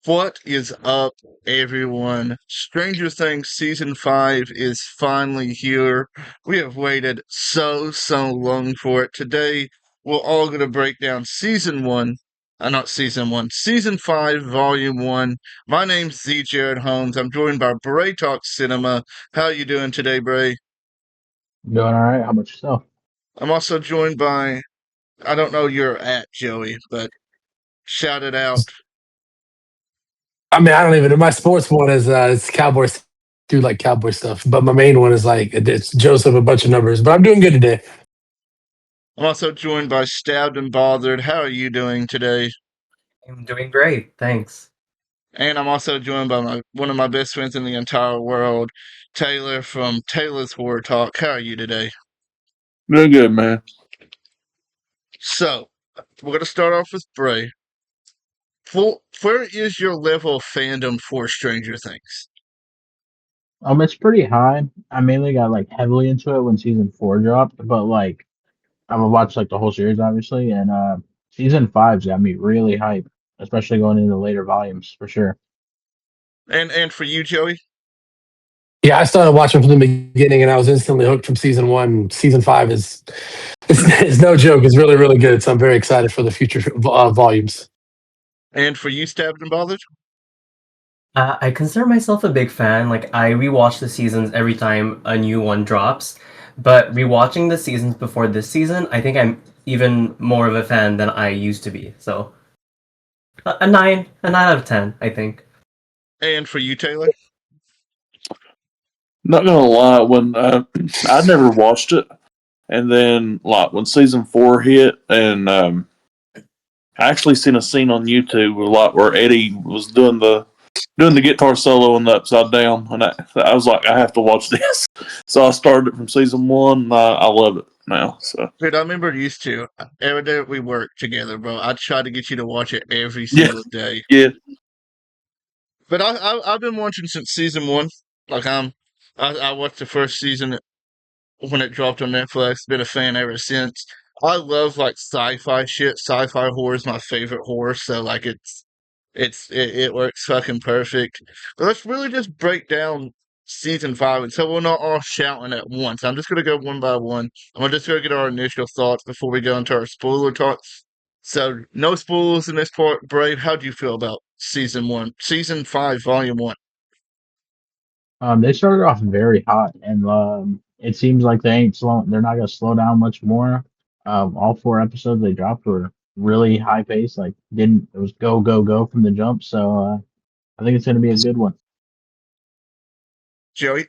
What is up, everyone? Stranger Things Season 5 is finally here. We have waited so long for it. Today, we're all going to break down Season 1. Not Season 1, Season 5, Volume 1. My name's Z. Jared Holmes. I'm joined by Bray Talk Cinema. How you doing today, Bray? Doing all right. How about yourself? I'm also joined by, I don't know your at, Joey, but shout it out. I mean, I don't even know. My sports one is it's Cowboys. Do like Cowboy stuff, but my main one is like it's Joseph, a bunch of numbers. But I'm doing good today. I'm also joined by Stabbed and Bothered. How are you doing today? I'm doing great, thanks. And I'm also joined by one of my best friends in the entire world, Taylor from Taylor's Horror Talk. How are you today? Doing good, man. So, we're going to start off with Bray. Where is your level of fandom for Stranger Things? It's pretty high. I mainly got like heavily into it when season 4 dropped, but like I've watched like the whole series obviously, and season 5's got me really hyped, especially going into later volumes for sure. And for you, Joey? Yeah, I started watching from the beginning, and I was instantly hooked from season one. Season five is it's no joke. It's really good. So I'm very excited for the future volumes. And for you, Stabbed and Bothered? I consider myself a big fan. Like, I rewatch the seasons every time a new one drops. But rewatching the seasons before this season, I think I'm even more of a fan than I used to be. So, a 9 out of 10, I think. And for you, Taylor? Not gonna lie, when I never watched it, and then like when season 4 hit, and I actually seen a scene on YouTube where Eddie was doing the guitar solo in the Upside Down, and I was like, I have to watch this. So I started it from season 1, and I love it now. So Dude, I remember used to. Every day we worked together, bro. I tried to get you to watch it every yeah, single day. yeah, But I've been watching since season 1. Like I watched the first season when it dropped on Netflix. Been a fan ever since. I love like sci-fi shit. Sci-fi horror is my favorite horror, so like it works fucking perfect. But let's really just break down season 5, and so we're not all shouting at once. I'm just gonna go one by one. I'm just gonna get our initial thoughts before we go into our spoiler talk. So no spoilers in this part. Brave, how do you feel about season 5, volume 1? They started off very hot, and it seems like they ain't slow. They're not gonna slow down much more. All 4 episodes they dropped were really high pace. Like didn't it was go from the jump. So I think it's gonna be a good one. Joey?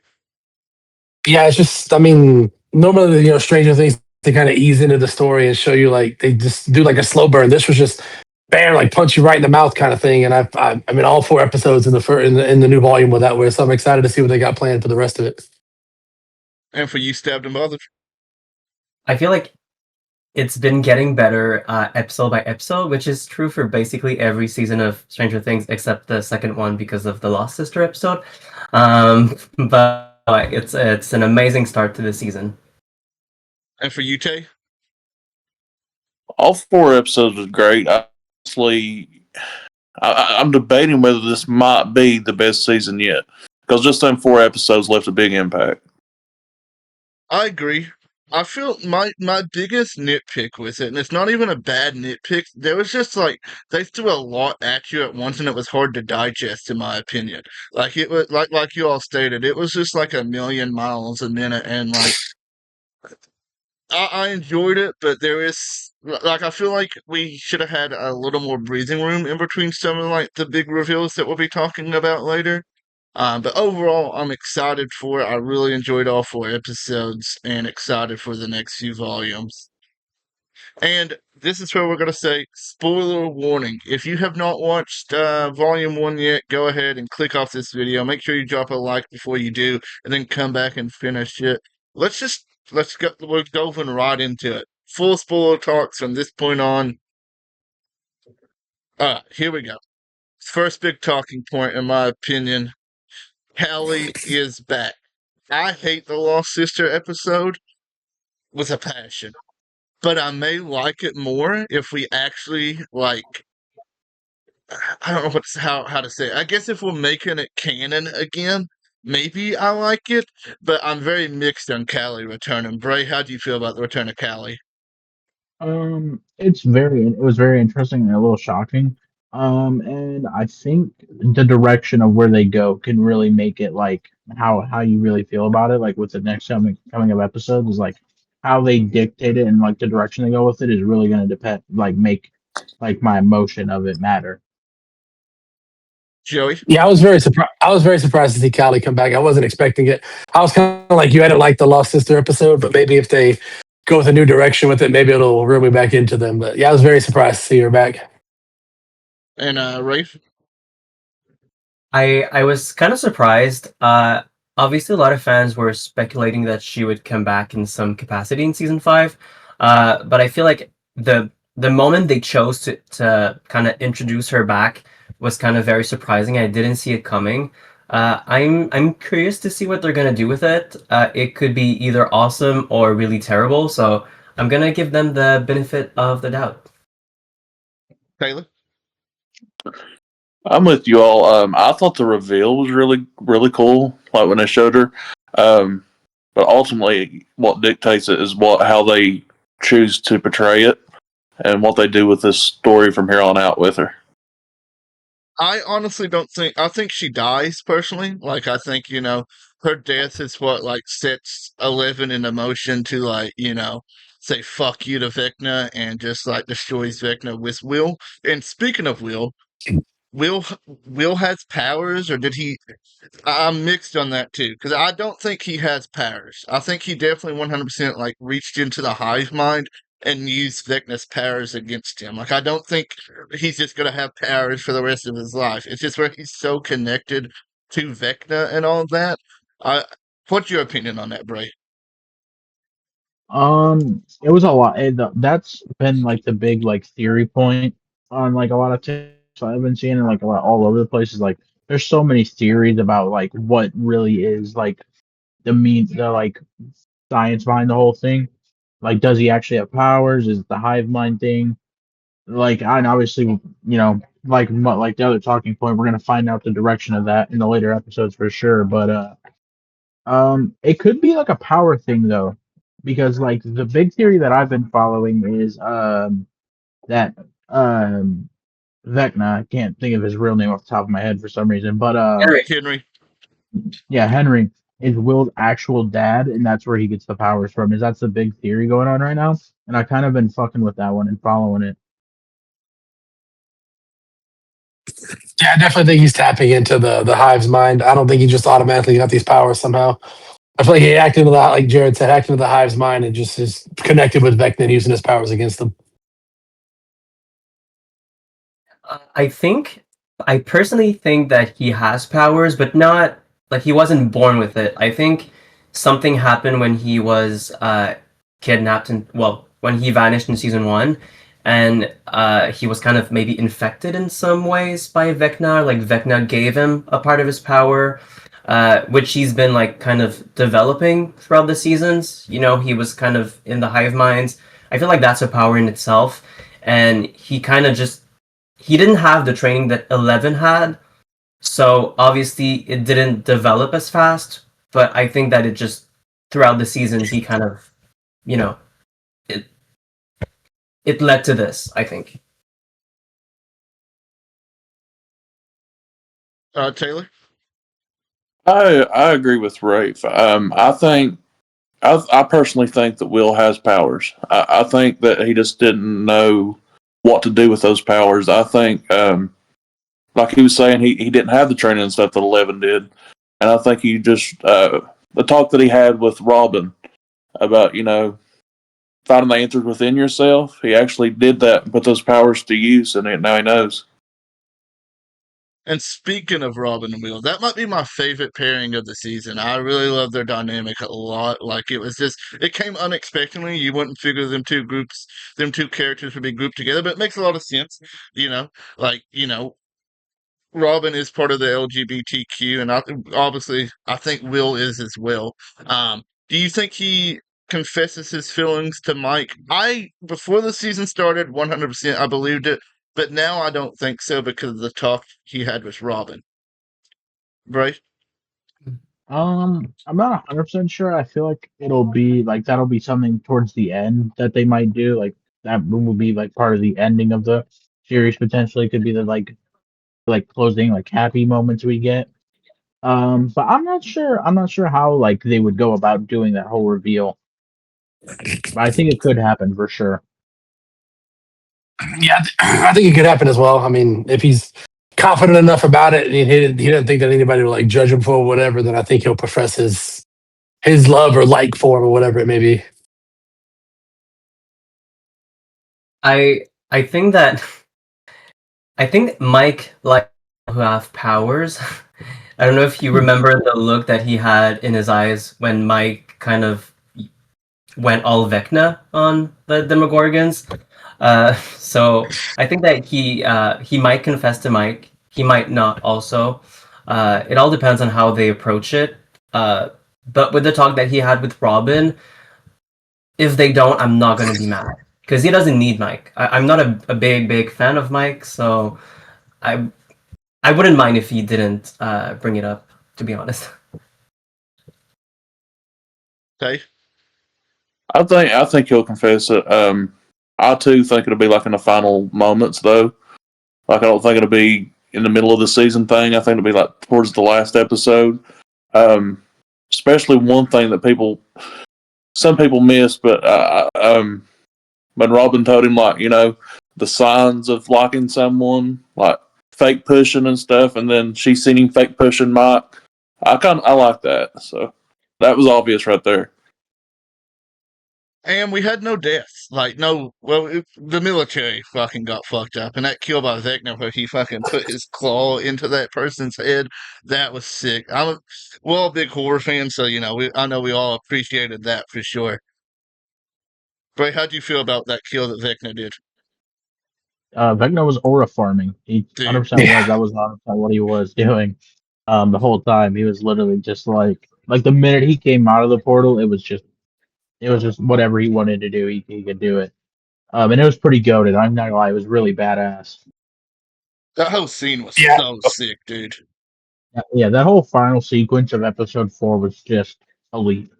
Yeah, it's just I mean, normally Stranger Things they kind of ease into the story and show you like they just do like a slow burn. This was just bam, like punch you right in the mouth kind of thing. And I mean all 4 episodes in the new volume with that way. So I'm excited to see what they got planned for the rest of it. And for you, Stabbed and Bothered? I feel like it's been getting better episode by episode, which is true for basically every season of Stranger Things except the second one because of the Lost Sister episode. But it's an amazing start to the season. And for you, Tay? all 4 episodes was great. Honestly, I'm debating whether this might be the best season yet because just them 4 episodes left a big impact. I agree. I feel my biggest nitpick with it, and it's not even a bad nitpick. There was just like they threw a lot at you at once, and it was hard to digest, in my opinion. Like it was like you all stated, it was just like a million miles a minute, and like I enjoyed it, but there is like I feel like we should have had a little more breathing room in between some of like the big reveals that we'll be talking about later. But overall, I'm excited for it. I really enjoyed all 4 episodes and excited for the next few volumes. And this is where we're going to say spoiler warning. If you have not watched Volume 1 yet, go ahead and click off this video. Make sure you drop a like before you do, and then come back and finish it. Let's go. We're going right into it. Full spoiler talks from this point on. Here we go. First big talking point, in my opinion. Hallie is back. I hate the Lost Sister episode with a passion, but I may like it more if we actually like I don't know how to say it. I guess if we're making it canon again, maybe I like it, but I'm very mixed on Callie returning. Bray, how do you feel about the return of Callie? It was very interesting and a little shocking. And I think the direction of where they go can really make it like how you really feel about it. Like with the next coming of episodes is like how they dictate it and like the direction they go with it is really going to depend like make like my emotion of it matter. Joey? Yeah, I was very surprised to see Callie come back. I wasn't expecting it. I was kind of like you. I didn't like the Lost Sister episode, but maybe if they go with a new direction with it, maybe it'll reel me back into them. But yeah, I was very surprised to see her back. And Rafe? I was kind of surprised. Obviously, a lot of fans were speculating that she would come back in some capacity in season five. But I feel like the moment they chose to kind of introduce her back was kind of very surprising. I didn't see it coming. I'm curious to see what they're gonna do with it. It could be either awesome or really terrible. So I'm gonna give them the benefit of the doubt. Taylor? I'm with you all. I thought the reveal was really, really cool, like when they showed her. But ultimately, what dictates it is how they choose to portray it and what they do with this story from here on out with her. I honestly don't think I think she dies personally. Like I think, her death is what like sets Eleven in motion to like, say fuck you to Vecna and just like destroys Vecna with Will. And speaking of Will Will has powers or did he I'm mixed on that too because I don't think he has powers. I think he definitely 100% like reached into the hive mind and used Vecna's powers against him. Like I don't think he's just gonna have powers for the rest of his life. It's just where he's so connected to Vecna and all of that. I, what's your opinion on that, Bray? It was a lot. That's been like the big like theory point on like a lot of tips I've been seeing and like a lot all over the place. Is like there's so many theories about like what really is like the like science behind the whole thing. Like, does he actually have powers? Is it the hive mind thing? Like, and obviously, like the other talking point, we're gonna find out the direction of that in the later episodes for sure. But it could be like a power thing though, because like the big theory that I've been following is that um Vecna, I can't think of his real name off the top of my head for some reason, but Henry. Henry? yeah, Henry is Will's actual dad, and that's where he gets the powers from. Is that's the big theory going on right now? And I kind of been fucking with that one and following it. Yeah, I definitely think he's tapping into the hive's mind. I don't think he just automatically got these powers somehow. I feel like he acted into the like Jared said, acted into the hive's mind and just is connected with Vecna and using his powers against them. I personally think that he has powers, but not like he wasn't born with it. I think something happened when he was kidnapped and well, when he vanished in season one, and he was kind of maybe infected in some ways by Vecna. Like Vecna gave him a part of his power, which he's been like kind of developing throughout the seasons. You know, he was kind of in the hive minds. I feel like that's a power in itself, and he kind of just he didn't have the training that 11 had, so obviously it didn't develop as fast. But I think that it just throughout the seasons he kind of, you know, it it led to this. I think. Taylor? I agree with Rafe. I personally think that Will has powers. I think that he just didn't know what to do with those powers. I think, like he was saying, he didn't have the training and stuff that Eleven did, and I think he just the talk that he had with Robin about finding the answers within yourself. He actually did that and put those powers to use, and now he knows. And speaking of Robin and Will, that might be my favorite pairing of the season. I really love their dynamic a lot. Like it came unexpectedly. You wouldn't figure them two characters would be grouped together, but it makes a lot of sense. You know, like Robin is part of the LGBTQ, and obviously I think Will is as well. Do you think he confesses his feelings to Mike? Before the season started, 100% I believed it, but now I don't think so because of the talk he had with Robin. Right? I'm not 100% sure. I feel like it'll be like that'll be something towards the end that they might do. Like that will be like part of the ending of the series. Potentially could be the like closing like happy moments we get. But I'm not sure. I'm not sure how like they would go about doing that whole reveal. But I think it could happen for sure. Yeah, I think it could happen as well. I mean, if he's confident enough about it and he didn't think that anybody would like judge him for whatever, then I think he'll profess his love or like for him or whatever it may be. I think that I think Mike like who have powers. I don't know if you remember the look that he had in his eyes when Mike kind of went all Vecna on the Demogorgons. So I think that he might confess to Mike. He might not also. It all depends on how they approach it. But with the talk that he had with Robin, if they don't, I'm not gonna be mad because he doesn't need Mike. I'm not a big fan of Mike, so I I wouldn't mind if he didn't bring it up. To be honest. Okay. I think he'll confess it. I too think it'll be like in the final moments though. Like I don't think it'll be in the middle of the season thing. I think it'll be like towards the last episode. Um, Especially one thing that some people miss, but when Robin told him like the signs of liking someone, like fake pushing and stuff, and then she seen him fake pushing Mike. I like that. So that was obvious right there. And we had no deaths. Like, no, well, the military fucking got fucked up. And that kill by Vecna where he fucking put his claw into that person's head, that was sick. We're all big horror fans, so, I know we all appreciated that for sure. Bray, how do you feel about that kill that Vecna did? Vecna was aura farming. He Dude, 100% was. Yeah, That was 100% what he was doing. The whole time he was literally just like the minute he came out of the portal, it was just whatever he wanted to do, he could do it. And it was pretty goaded. I'm not gonna lie, it was really badass. that whole scene was yeah. so sick, dude. Yeah, that whole final sequence of episode 4 was just elite.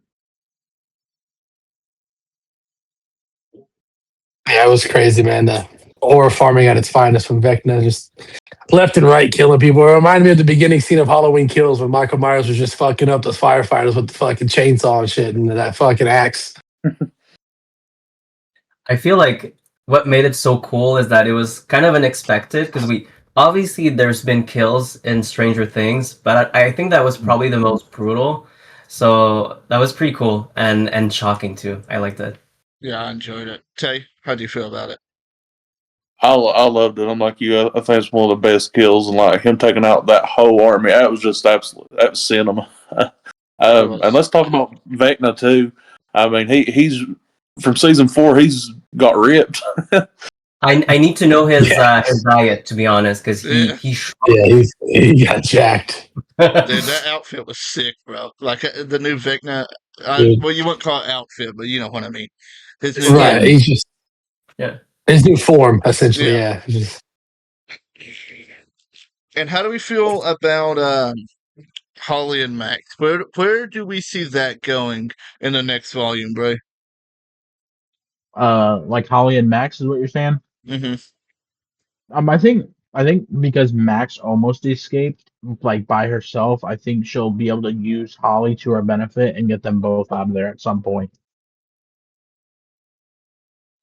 Yeah, it was crazy, man. The horror farming at its finest from Vecna, just left and right killing people. It reminded me of the beginning scene of Halloween Kills when Michael Myers was just fucking up those firefighters with the fucking chainsaw and shit and that fucking axe. I feel like what made it so cool is that it was kind of unexpected because we obviously there's been kills in Stranger Things, but I think that was probably the most brutal. So that was pretty cool and shocking too. I liked it. Yeah, I enjoyed it. Tay, how do you feel about it? I loved it. I'm like you. I think it's one of the best kills, and like him taking out that whole army. That was just absolute. That was cinema. It And was. let's talk about Vecna too. I mean, he's from season 4. He's got ripped. I need to know Yeah, his diet to be honest because Yeah. he shrunk. yeah, he got jacked. Dude, that outfit was sick, bro. Like the new Vecna. Dude. Well, you wouldn't call it outfit, but you know what I mean. His His new Right, look. skin. he's just Yeah. his new form, essentially. Yeah. Yeah, just And how do we feel about Holly and Max? Where do we see that going in the next volume, bro? Like Holly and Max is what you're saying? Mm-hmm. I think because Max almost escaped like by herself, I think she'll be able to use Holly to her benefit and get them both out of there at some point.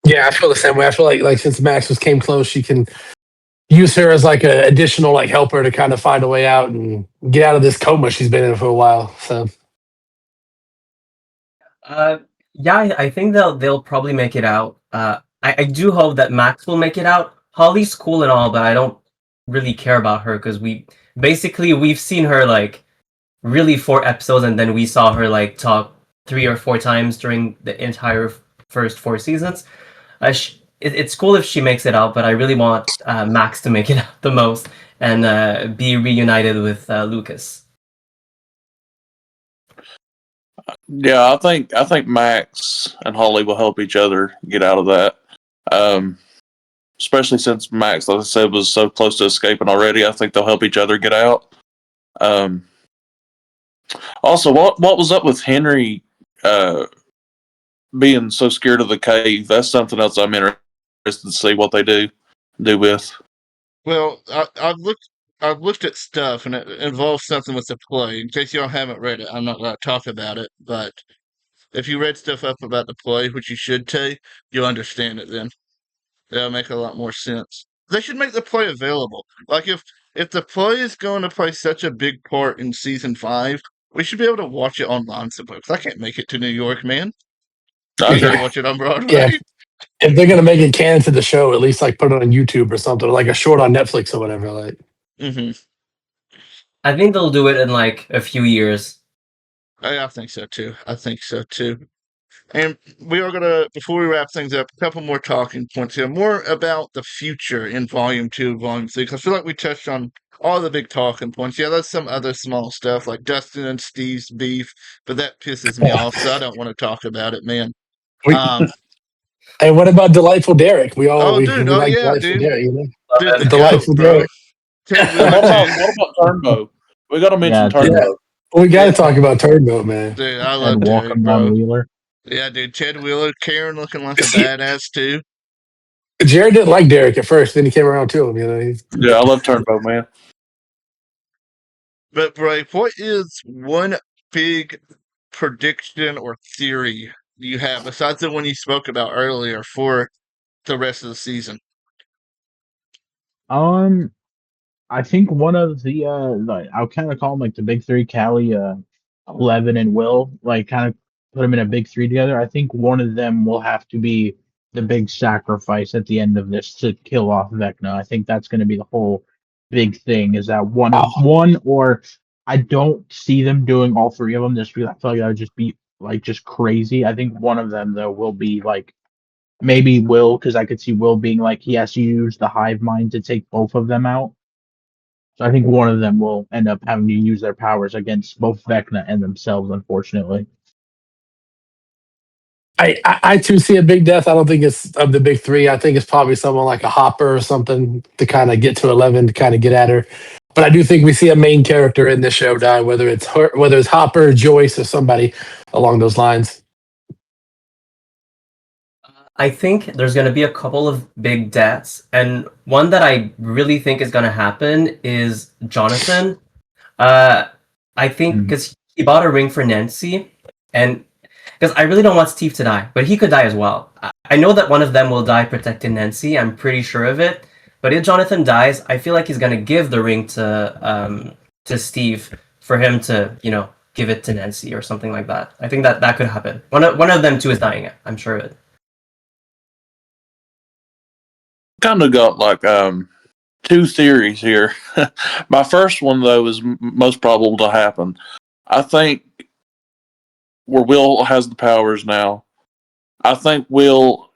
yeah. I feel the same way. I feel like since Max was came close, she can use her as like an additional like helper to kind of find a way out and get out of this coma she's been in for a while. So Uh, yeah, I think they'll probably make it out. I do hope that Max will make it out. Holly's cool and all, but I don't really care about her because we've seen her like really 4 episodes, and then we saw her like talk 3 or 4 times during the entire first 4 seasons. It's cool if she makes it out, but I really want Max to make it out the most and be reunited with Lucas. Yeah, I think Max and Holly will help each other get out of that. Um, especially since Max, like I said, was so close to escaping already. I think they'll help each other get out. Also, what was up with Henry being so scared of the cave? That's something else I'm interested to see what they do with. Well, I've looked at stuff, and it involves something with the play. In case y'all haven't read it, I'm not going to talk about it. But if you read stuff up about the play, which you should take, you'll understand it. Then that'll make a lot more sense. They should make the play available. Like if the play is going to play such a big part in season 5, we should be able to watch it online somewhere. 'Cause I can't make it to New York, man. I I gotta agree. watch it on Broadway. Yeah, if they're gonna make it canon to the show, at least like put it on YouTube or something, or like a short on Netflix or whatever. Like, hmm I think they'll do it in like a few years. I think so too. I think so too. And we are gonna, before we wrap things up, a couple more talking points here, more about the future in Volume 2, Volume 3. 'Cause I feel like we touched on all the big talking points. Yeah, there's some other small stuff like Dustin and Steve's beef, but that pisses me off, so I don't want to talk about it, man. we, Um, and what about Delightful Derek? We all oh, we, dude, we oh like yeah, Delightful dude, Derek, you know? dude, the goat, Delightful bro. Derek. Ted And Wheeler too, what about Turnbow? We got to mention Yeah, Yeah, Turnbow. we got to yeah, talk about Turnboat, man. dude. I love and Derek, welcome on bro. Wheeler. Yeah, dude, Ted Wheeler, Karen looking like a See, badass too. Jared didn't like Derek at first, then he came around to him. You know, Yeah, I love Turnbow, man. But Bray, what is one big prediction or theory you have besides the one you spoke about earlier for the rest of the season? Um, I think one of the like I'll kind of call them like the big three, Callie, 11, and Will, like kind of put them in a big three together. I think one of them will have to be the big sacrifice at the end of this to kill off Vecna. I think that's going to be the whole big thing. Is that wow. one or I don't see them doing all three of them. This I feel like that would just be like just crazy. I think one of them though will be like maybe Will, because I could see Will being like he has to use the hive mind to take both of them out. So I think one of them will end up having to use their powers against both Vecna and themselves, unfortunately. I too see a big death. I don't think it's of the big three. I think it's probably someone like a Hopper or something to kind of get to 11 to kind of get at her. But I do think we see a main character in this show die, whether it's her, whether it's Hopper, Joyce, or somebody along those lines. I think there's going to be a couple of big deaths, and one that I really think is going to happen is Jonathan. I think because he bought a ring for Nancy, and because I really don't want Steve to die, but he could die as well. I know that one of them will die protecting Nancy. I'm pretty sure of it. But if Jonathan dies, I feel like he's going to give the ring to Steve for him to give it to Nancy or something like that. I think that could happen. One of them two is dying. I'm sure of it. Kind of got like two theories here. My first one though is most probable to happen. I think where Will has the powers now. I think Will,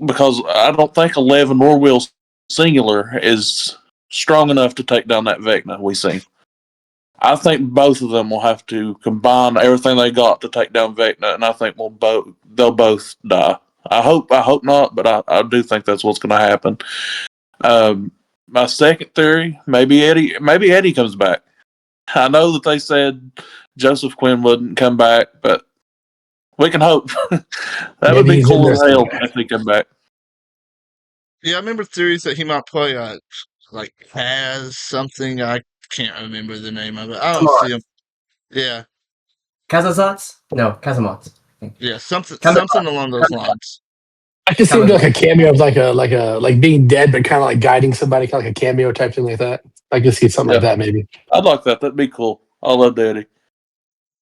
because I don't think 11 or Will singular is strong enough to take down that Vecna we see. I think both of them will have to combine everything they got to take down Vecna, and I think they'll both die. I hope not, but I do think that's what's going to happen. My second theory, maybe Eddie comes back. I know that they said Joseph Quinn wouldn't come back, but we can hope. That would Maybe be he's in cool there as hell somewhere. if he come back. Yeah, I remember theories that he might play like Kaz something. I can't remember the name of it. I don't see him. Yeah, Kazazats? No, Kazamats. yeah, something Kamazats. along those lines. I could see him do like Kamazats. a cameo of like being dead, but kind of like guiding somebody, kind of like a cameo type thing like that. I could see something like Yeah, that maybe. I'd like that. That'd be cool. I love Eddie.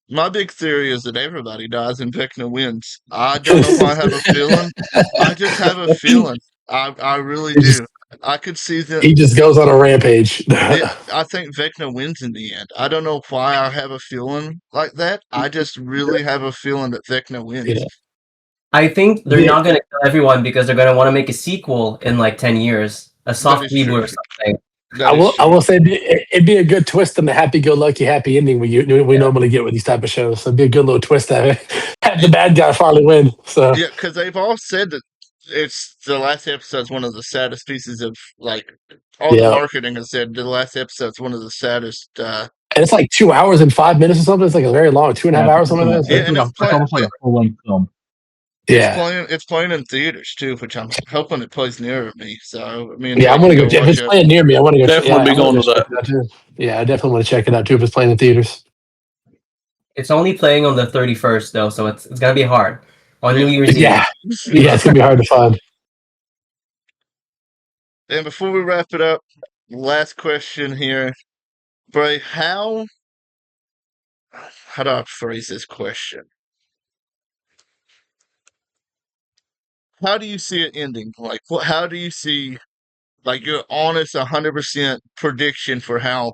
My big theory is that everybody dies and Vecna wins. I don't know why I have a feeling. I just have a feeling. I really he just do. I could see the he just goes on a rampage. Yeah, I think Vecna wins in the end. I don't know why I have a feeling like that. I just really have a feeling that Vecna wins. Yeah. I think they're Yeah. not going to kill everyone because they're going to want to make a sequel in like 10 years. A That soft is reboot true. or something. That is I true. will say it'd be a good twist in the happy-go-lucky happy ending we normally get with these type of shows. So it'd be a good little twist to have the bad guy finally win. So Yeah, because they've all said that it's the last episode's one of the saddest pieces of like all the Yeah, marketing has said the last episode's one of the saddest. and it's like 2 hours and 5 minutes or something. It's like a very long, two and a Yeah, half hours, something like that. It's Yeah, like, and it's almost like a full length film. yeah, it's playing in theaters too, which I'm hoping it plays near me. So me and yeah. I'm Jake gonna can go. go If watch it's it. playing near me, I want to go. Definitely Yeah, be I'm gonna going go to check that. it out too. Yeah, I definitely want to check it out too if it's playing in theaters. It's only playing on the 31st though, so it's gonna be hard on New Yeah. Year's Yeah, Eve. yeah. It's gonna be hard to find. And before we wrap it up, last question here, Bray. How do I phrase this question? How do you see it ending? Like, how do you see like your honest 100% prediction for how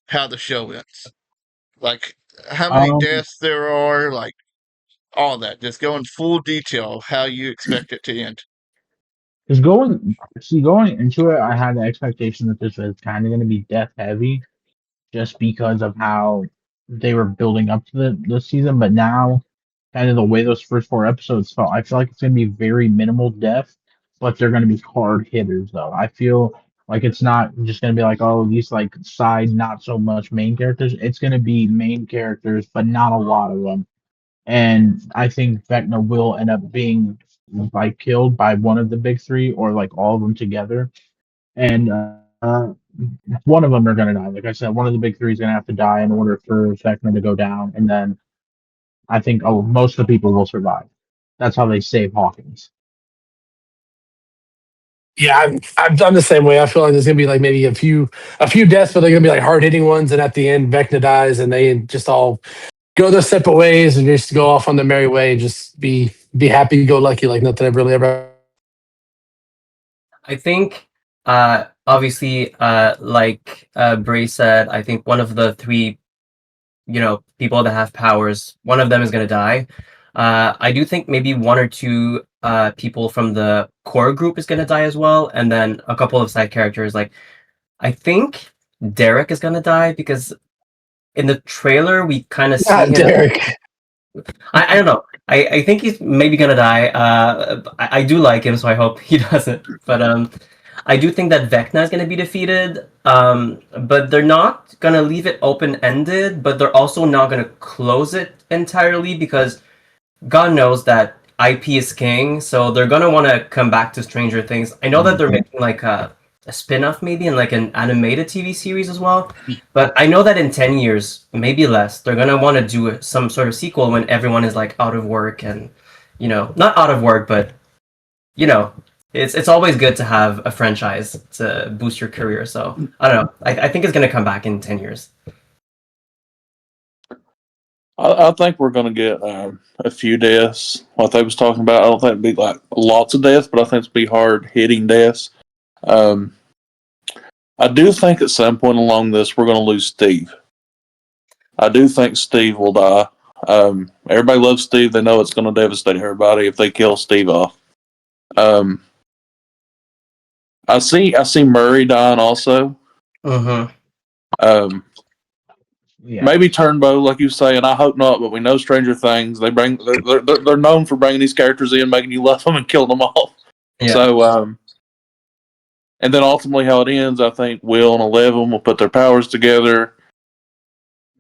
the show ends? Like, how many Um, deaths there are? Like all that. Just go in full detail of how you expect it to end. Because going into it, I had the expectation that this was kind of going to be death heavy, just because of how they were building up to the season. But now, kind of the way those first four episodes felt, I feel like it's going to be very minimal death, but they're going to be hard hitters. Though I feel like it's not just going to be like, oh, these like side, not so much main characters. It's going to be main characters, but not a lot of them. And I think Vecna will end up being like killed by one of the big three or like all of them together. And one of them are going to die. Like I said, one of the big three is going to have to die in order for Vecna to go down. And then I think most of the people will survive. That's how they save Hawkins. Yeah, I'm the same way. I feel like there's gonna be like maybe a few deaths, but they're gonna be like hard hitting ones. And at the end, Vecna dies, and they just all go their separate ways and just go off on their merry way and just be happy go lucky like nothing ever really ever. I think, obviously, like Bray said, I think one of the three, people that have powers, one of them is going to die. I do think maybe one or two people from the core group is going to die as well, and then a couple of side characters. Like, I think Derek is going to die because in the trailer we kind of see God, him. Derek. I don't know. I think he's maybe gonna die. I do like him, so I hope he doesn't. But I do think that Vecna is gonna be defeated. But they're not gonna leave it open ended. But they're also not gonna close it entirely because God knows that IP is king. So they're gonna want to come back to Stranger Things. I know that they're making like a spin-off maybe and like an animated TV series as well. But I know that in 10 years, maybe less, they're gonna want to do some sort of sequel when everyone is like out of work and not out of work, but you know, it's always good to have a franchise to boost your career. So I don't know. I think it's gonna come back in 10 years. I think we're going to get a few deaths. What they was talking about, I don't think it'd be like lots of deaths, but I think it'd be hard hitting deaths. I do think at some point along this we're going to lose Steve. I do think Steve will die. Everybody loves Steve. They know it's going to devastate everybody if they kill Steve off. Um, I see Murray dying also. Mm-hmm. Yeah. Maybe Turnbow, like you say, and I hope not. But we know Stranger Things. They're known for bringing these characters in, making you love them, and killing them off. Yeah. So, and then ultimately how it ends, I think Will and 11 will put their powers together,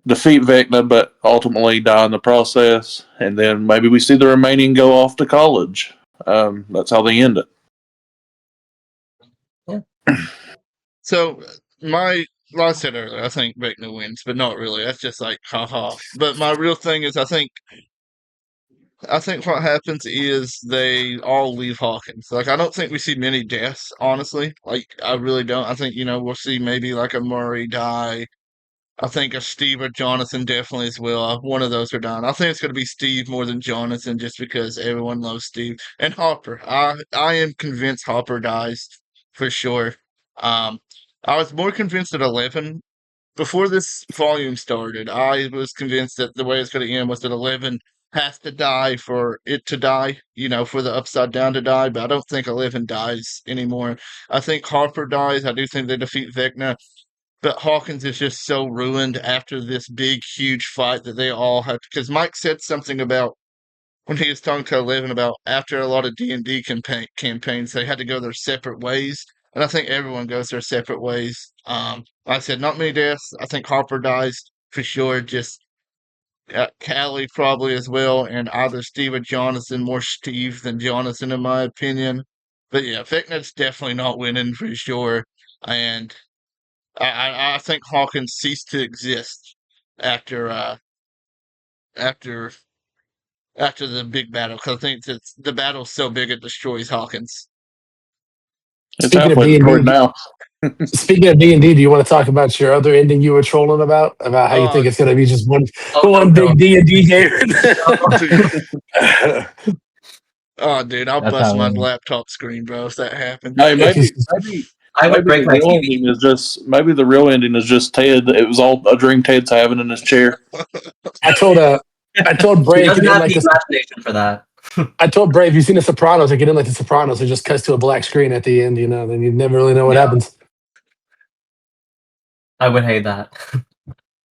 defeat Vecna, but ultimately die in the process. And then maybe we see the remaining go off to college. That's how they end it. So my like I said earlier, I think Vecna wins, but not really. That's just like haha. But my real thing is I think what happens is they all leave Hawkins. Like I don't think we see many deaths, honestly. Like I really don't. I think, we'll see maybe like a Murray die. I think a Steve or Jonathan definitely as well. One of those are dying. I think it's gonna be Steve more than Jonathan just because everyone loves Steve. And Hopper. I am convinced Hopper dies for sure. Um I was more convinced at 11 before this volume started. I was convinced that the way it's going to end was that 11 has to die for it to die, for the upside down to die, but I don't think 11 dies anymore. I think Harper dies. I do think they defeat Vecna, but Hawkins is just so ruined after this big, huge fight that they all have. Because Mike said something about when he was talking to Eleven about after a lot of D&D campaigns, they had to go their separate ways. And I think everyone goes their separate ways. Like I said, not many deaths. I think Harper dies for sure. Just Callie probably as well, and either Steve or Jonathan. More Steve than Jonathan, in my opinion. But yeah, Ficknet's definitely not winning for sure. And I think Hawkins ceased to exist after after after the big battle, because I think that the battle's so big it destroys Hawkins. It's Speaking of halfway D and destroyed D, now. speaking of D&D, do you want to talk about your other ending you were trolling about how you Oh, think it's going to be just Oh no, one no. big D&D game? oh, dude, I'll That's bust how my it is. laptop screen, bro, if that happens. Hey, It's maybe just- maybe I would maybe break the my real TV. ending is just maybe the real ending is just Ted. It was all a dream Ted's having in his chair. I told He Bray if you doesn't didn't have like the this. imagination for that. I told Bray if you've seen The Sopranos, if you didn't like The Sopranos, it just cuts to a black screen at the end. Then you never really know what Yeah. happens. I would hate that.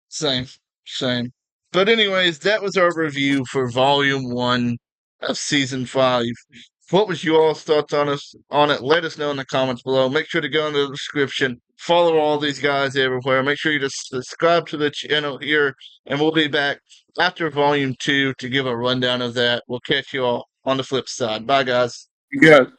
Same, same. But anyways, that was our review for Volume 1 of Season 5. What was you all's thoughts on it? Let us know in the comments below. Make sure to go in the description. Follow all these guys everywhere. Make sure you just subscribe to the channel here, and we'll be back after Volume 2 to give a rundown of that. We'll catch you all on the flip side. Bye, guys. You got